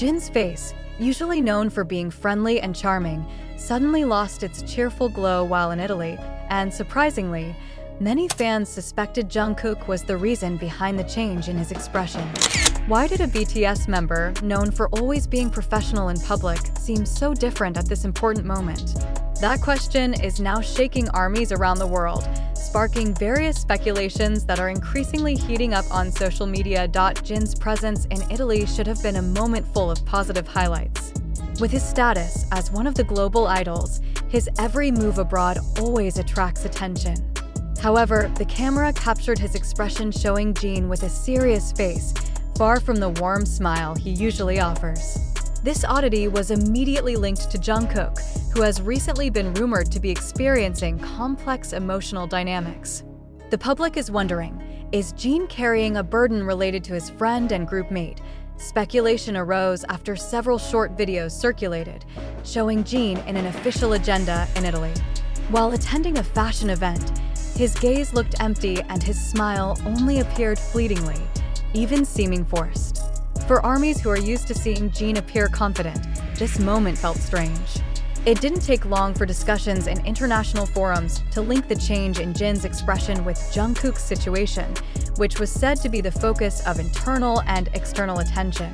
Jin's face, usually known for being friendly and charming, suddenly lost its cheerful glow while in Italy, and surprisingly, many fans suspected Jungkook was the reason behind the change in his expression. Why did a BTS member, known for always being professional in public, seem so different at this important moment? That question is now shaking armies around the world, sparking various speculations that are increasingly heating up on social media. Jin's presence in Italy should have been a moment full of positive highlights. With his status as one of the global idols, his every move abroad always attracts attention. However, the camera captured his expression, showing Jin with a serious face, far from the warm smile he usually offers. This oddity was immediately linked to Jungkook, who has recently been rumored to be experiencing complex emotional dynamics. The public is wondering, is Jin carrying a burden related to his friend and group mate? Speculation arose after several short videos circulated, showing Jin in an official agenda in Italy. While attending a fashion event, his gaze looked empty and his smile only appeared fleetingly, even seeming forced. For armies who are used to seeing Jin appear confident, this moment felt strange. It didn't take long for discussions in international forums to link the change in Jin's expression with Jungkook's situation, which was said to be the focus of internal and external attention.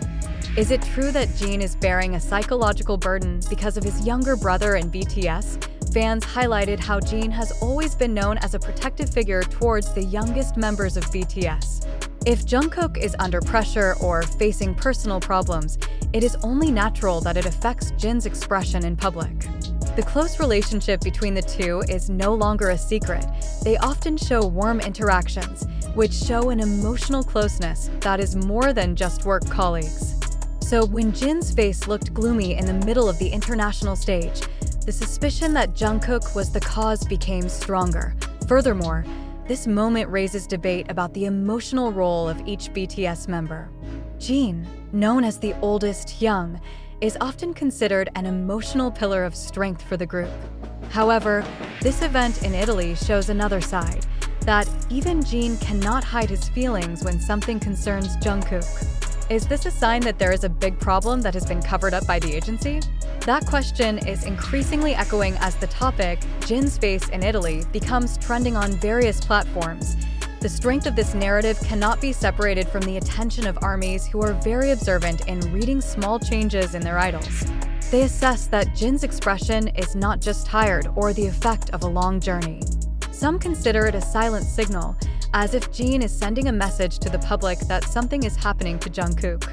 Is it true that Jin is bearing a psychological burden because of his younger brother in BTS? Fans highlighted how Jin has always been known as a protective figure towards the youngest members of BTS. If Jungkook is under pressure or facing personal problems, it is only natural that it affects Jin's expression in public. The close relationship between the two is no longer a secret. They often show warm interactions, which show an emotional closeness that is more than just work colleagues. So when Jin's face looked gloomy in the middle of the international stage, the suspicion that Jungkook was the cause became stronger. Furthermore, this moment raises debate about the emotional role of each BTS member. Jin, known as the oldest young, is often considered an emotional pillar of strength for the group. However, this event in Italy shows another side, that even Jin cannot hide his feelings when something concerns Jungkook. Is this a sign that there is a big problem that has been covered up by the agency? That question is increasingly echoing as the topic, Jin's face in Italy, becomes trending on various platforms. The strength of this narrative cannot be separated from the attention of armies who are very observant in reading small changes in their idols. They assess that Jin's expression is not just tired or the effect of a long journey. Some consider it a silent signal, as if Jin is sending a message to the public that something is happening to Jungkook.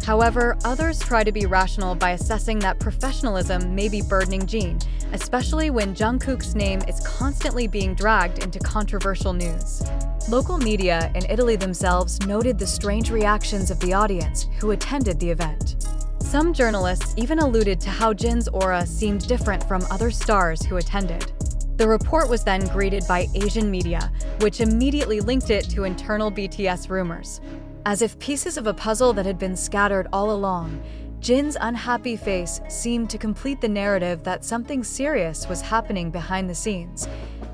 However, others try to be rational by assessing that professionalism may be burdening Jin, especially when Jungkook's name is constantly being dragged into controversial news. Local media in Italy themselves noted the strange reactions of the audience who attended the event. Some journalists even alluded to how Jin's aura seemed different from other stars who attended. The report was then greeted by Asian media, which immediately linked it to internal BTS rumors. As if pieces of a puzzle that had been scattered all along, Jin's unhappy face seemed to complete the narrative that something serious was happening behind the scenes.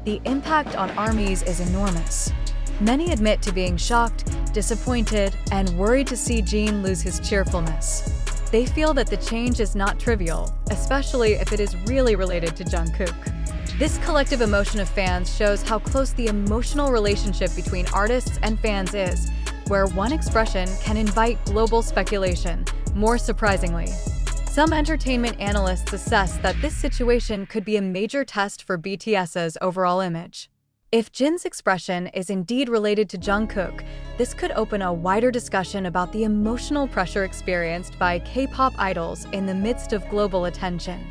The impact on armies is enormous. Many admit to being shocked, disappointed, and worried to see Jin lose his cheerfulness. They feel that the change is not trivial, especially if it is really related to Jungkook. This collective emotion of fans shows how close the emotional relationship between artists and fans is, where one expression can invite global speculation. More surprisingly, some entertainment analysts assess that this situation could be a major test for BTS's overall image. If Jin's expression is indeed related to Jungkook, this could open a wider discussion about the emotional pressure experienced by K-pop idols in the midst of global attention.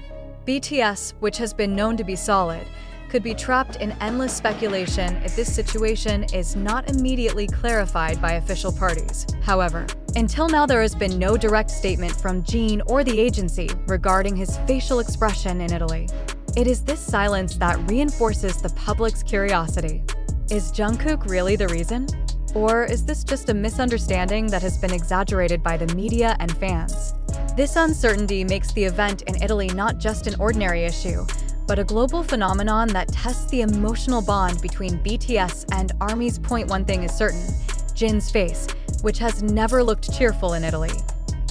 BTS, which has been known to be solid, could be trapped in endless speculation if this situation is not immediately clarified by official parties. However, until now there has been no direct statement from Jin or the agency regarding his facial expression in Italy. It is this silence that reinforces the public's curiosity. Is Jungkook really the reason? Or is this just a misunderstanding that has been exaggerated by the media and fans? This uncertainty makes the event in Italy not just an ordinary issue, but a global phenomenon that tests the emotional bond between BTS and ARMY's. One thing is certain, Jin's face, which has never looked cheerful in Italy,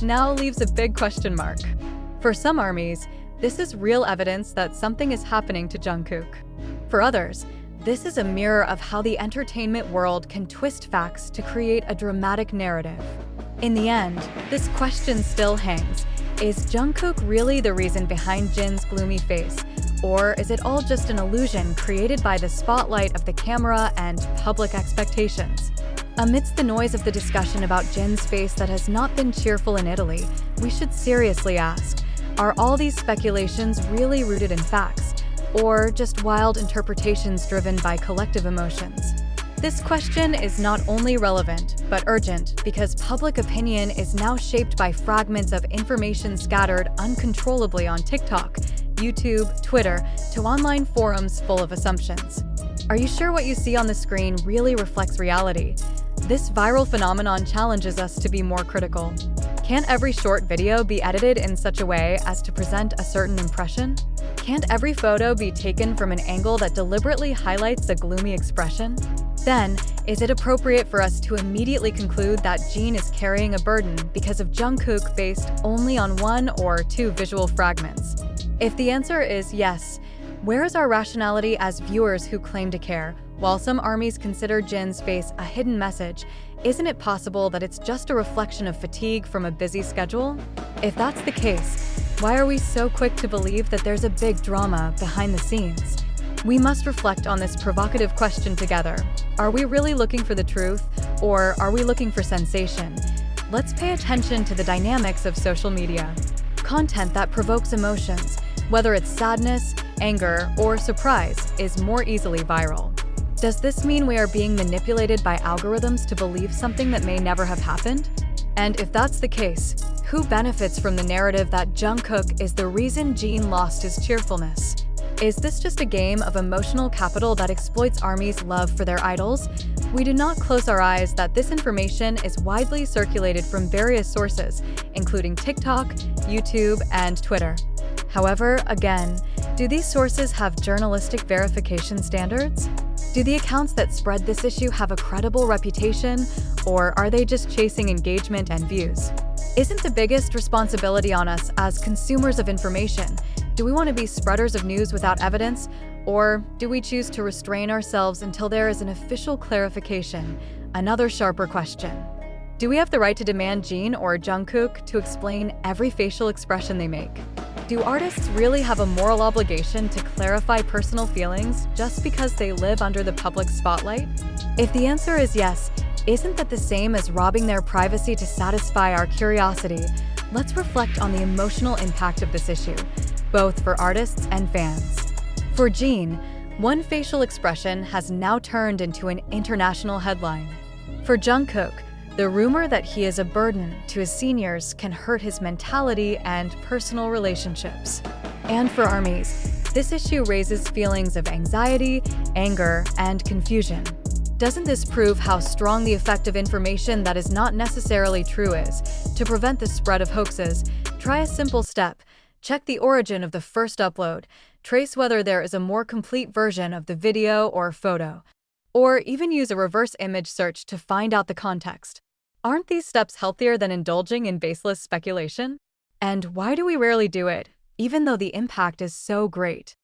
now leaves a big question mark. For some armies, this is real evidence that something is happening to Jungkook. For others, this is a mirror of how the entertainment world can twist facts to create a dramatic narrative. In the end, this question still hangs. Is Jungkook really the reason behind Jin's gloomy face? Or is it all just an illusion created by the spotlight of the camera and public expectations? Amidst the noise of the discussion about Jin's face that has not been cheerful in Italy, we should seriously ask, are all these speculations really rooted in facts, or just wild interpretations driven by collective emotions? This question is not only relevant, but urgent, because public opinion is now shaped by fragments of information scattered uncontrollably on TikTok, YouTube, Twitter, to online forums full of assumptions. Are you sure what you see on the screen really reflects reality? This viral phenomenon challenges us to be more critical. Can't every short video be edited in such a way as to present a certain impression? Can't every photo be taken from an angle that deliberately highlights a gloomy expression? Then, is it appropriate for us to immediately conclude that Jin is carrying a burden because of Jungkook based only on one or two visual fragments? If the answer is yes, where is our rationality as viewers who claim to care? While some armies consider Jin's face a hidden message, isn't it possible that it's just a reflection of fatigue from a busy schedule? If that's the case, why are we so quick to believe that there's a big drama behind the scenes? We must reflect on this provocative question together. Are we really looking for the truth, or are we looking for sensation? Let's pay attention to the dynamics of social media. Content that provokes emotions, whether it's sadness, anger, or surprise, is more easily viral. Does this mean we are being manipulated by algorithms to believe something that may never have happened? And if that's the case, who benefits from the narrative that Jungkook is the reason Jin lost his cheerfulness? Is this just a game of emotional capital that exploits armies' love for their idols? We do not close our eyes that this information is widely circulated from various sources, including TikTok, YouTube, and Twitter. However, again, do these sources have journalistic verification standards? Do the accounts that spread this issue have a credible reputation, or are they just chasing engagement and views? Isn't the biggest responsibility on us as consumers of information? Do we want to be spreaders of news without evidence, or do we choose to restrain ourselves until there is an official clarification? Another sharper question. Do we have the right to demand Jin or Jungkook to explain every facial expression they make? Do artists really have a moral obligation to clarify personal feelings just because they live under the public spotlight? If the answer is yes, isn't that the same as robbing their privacy to satisfy our curiosity? Let's reflect on the emotional impact of this issue, both for artists and fans. For Jin, one facial expression has now turned into an international headline. For Jungkook, the rumor that he is a burden to his seniors can hurt his mentality and personal relationships. And for armies, this issue raises feelings of anxiety, anger, and confusion. Doesn't this prove how strong the effect of information that is not necessarily true is? To prevent the spread of hoaxes, try a simple step. Check the origin of the first upload. Trace whether there is a more complete version of the video or photo. Or even use a reverse image search to find out the context. Aren't these steps healthier than indulging in baseless speculation? And why do we rarely do it, even though the impact is so great?